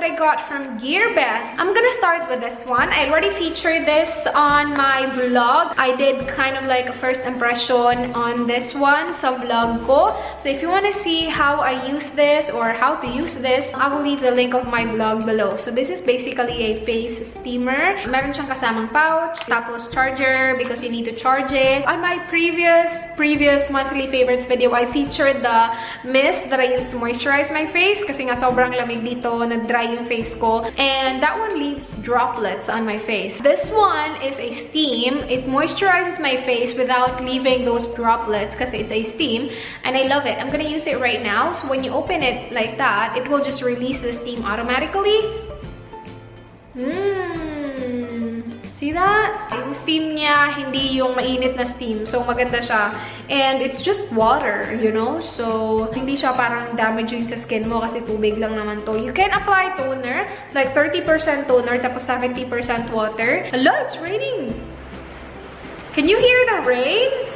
what I got from GearBest. I'm gonna start with this one. I already featured this on my vlog. I did kind of like a first impression on this one sa vlog ko. So if you want to see how I use this or how to use this, I will leave the link of my vlog below. So this is basically a face steamer. Meron siyang kasamang pouch, tapos charger because you need to charge it. On my previous monthly favorites video, I featured the mist that I used to moisturize my face kasi nga sobrang lamig dito, nag-dry yung face ko. And that one leaves droplets on my face. This one is a steam. It moisturizes my face without leaving those droplets kasi it's a steam. And I love it. I'm gonna use it right now. So when you open it like that, it will just release the steam automatically. See that? Yung steam niya, hindi yung mainit na steam. So, maganda siya. And it's just water, you know? So, hindi siya parang damaging sa skin mo kasi tubig lang naman to. You can apply toner, like 30% toner, tapos 70% water. Hello, it's raining! Can you hear the rain?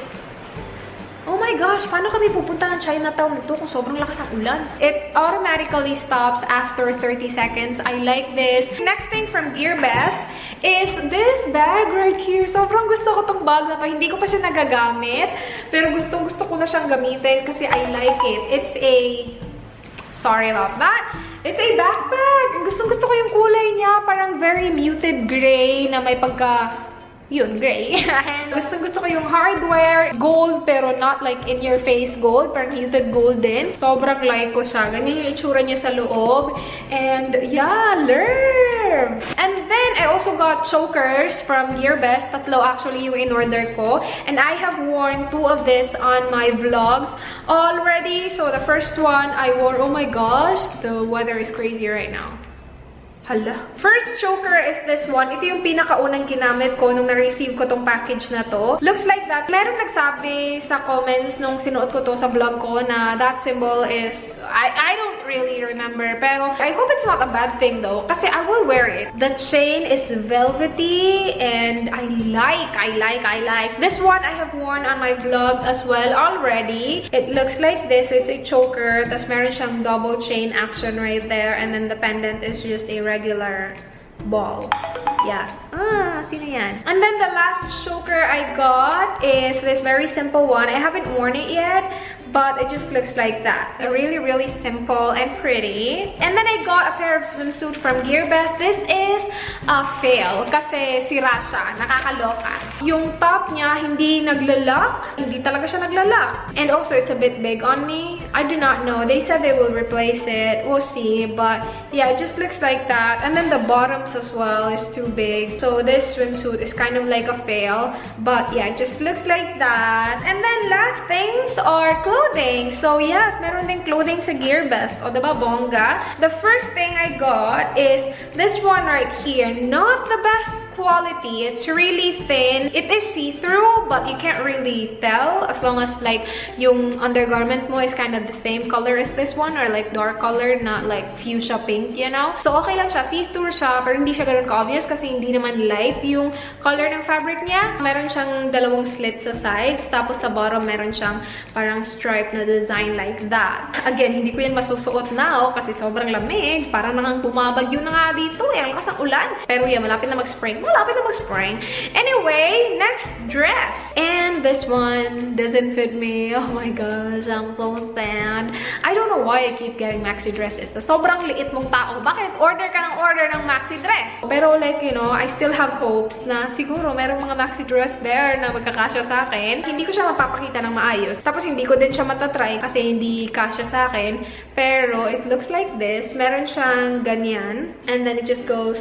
Oh my gosh, paano kami pupunta ng Chinatown nito kung sobrang lakas ng ulan? It automatically stops after 30 seconds. I like this. Next thing from GearBest is this bag right here. Sobrang gusto ko tong bag na to. Hindi ko pa siya nagagamit, pero gusto ko na siyang gamitin kasi I like it. It's a... Sorry about that. It's a backpack. Gusto ko yung kulay niya. Parang very muted gray na may pagka... Yun, gray. And gusto ko yung hardware. Gold, pero not like in-your-face gold. Parang muted gold din. Sobrang like ko siya. Ganyan yung itsura niya sa loob. And yeah, learn! And then, I also got chokers from GearBest. Tatlo actually yung in-order ko. And I have worn 2 of this on my vlogs already. So the first one I wore, oh my gosh, the weather is crazy right now. Hala. First choker is this one. Ito yung pinakaunang ginamit ko nung na-receive ko tong package na to. Looks like that. Meron nagsabi sa comments nung sinuot ko to sa vlog ko na that symbol is... I don't really remember. Pero I hope it's not a bad thing though. Kasi I will wear it. The chain is velvety and I like. This one I have worn on my vlog as well already. It looks like this. It's a choker. Tapos meron siyang double chain action right there. And then the pendant is just a regular ball. Yes. Sino yan? And then the last choker I got is this very simple one. I haven't worn it yet, but it just looks like that. Really, really simple and pretty. And then I got a pair of swimsuit from GearBest. This is a fail kasi sira siya. Nakakaloka. Yung top niya hindi naglalak. Hindi talaga siya naglalak. And also, it's a bit big on me. I do not know. They said they will replace it. We'll see. But yeah, it just looks like that. And then the bottoms as well is too big. So this swimsuit is kind of like a fail. But yeah, it just looks like that. And then last things are clothing. So yes, meron ding clothing sa GearBest. O diba, bongga? The first thing I got is this one right here. Not the best quality. It's really thin. It is see-through, but you can't really tell as long as like yung undergarment mo is kind of the same color as this one or like dark color, not like fuchsia pink, you know? So okay lang siya. See-through siya, pero hindi siya ganun ka-obvious kasi hindi naman light yung color ng fabric niya. Meron siyang dalawang slits sa sides, tapos sa bottom meron siyang parang stripe na design like that. Again, hindi ko yan masusuot now kasi sobrang lamig. Parang nangang bumabagyo na nga dito. Ang lakas ng ulan. Pero yeah, malapit na mag-spring. Anyway, next dress. And this one doesn't fit me. Oh my gosh, I'm so sad. I don't know why I keep getting maxi dresses. So, sobrang liit mong tao. Bakit order ka ng maxi dress? Pero like, you know, I still have hopes na siguro merong mga maxi dress there na magkakasya sa akin. Hindi ko siya mapapakita ng maayos. Tapos hindi ko din siya matatry kasi hindi kasya sa akin. Pero it looks like this. Meron siyang ganyan. And then it just goes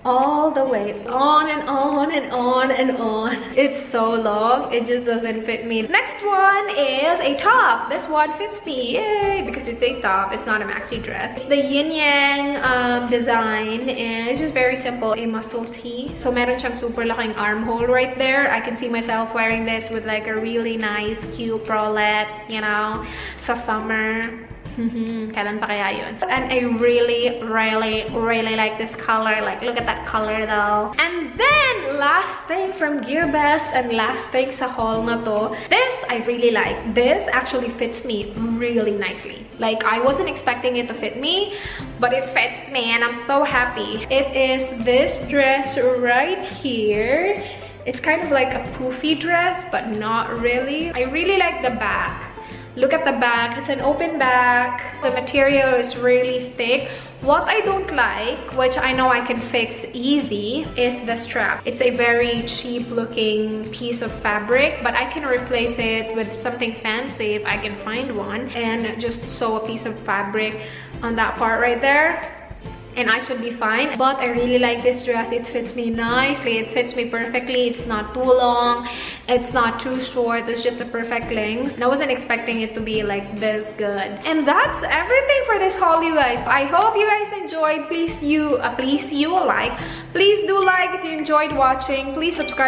all the way on and on and on and on. It's so long, it just doesn't fit me. Next one is a top. This one fits me, yay, because it's a top, it's not a maxi dress. The yin yang design is just very simple, a muscle tee. So meron siyang super laking armhole right there. I can see myself wearing this with like a really nice cute bralette, you know, sa summer. Kailan pa kaya yun? And I really, really, really like this color. Like, look at that color though. And then, last thing from GearBest and last thing sa haul na to. This, I really like. This actually fits me really nicely. Like, I wasn't expecting it to fit me, but it fits me and I'm so happy. It is this dress right here. It's kind of like a poofy dress, but not really. I really like the back. Look at the back. It's an open back. The material is really thick. What I don't like, which I know I can fix easy, is the strap. It's a very cheap looking piece of fabric, but I can replace it with something fancy if I can find one, and just sew a piece of fabric on that part right there, and I should be fine. But I really like this dress. It fits me nicely. It fits me perfectly. It's not too long. It's not too short. It's just a perfect length. And I wasn't expecting it to be like this good. And that's everything for this haul, you guys. I hope you guys enjoyed. Please do like if you enjoyed watching. Please subscribe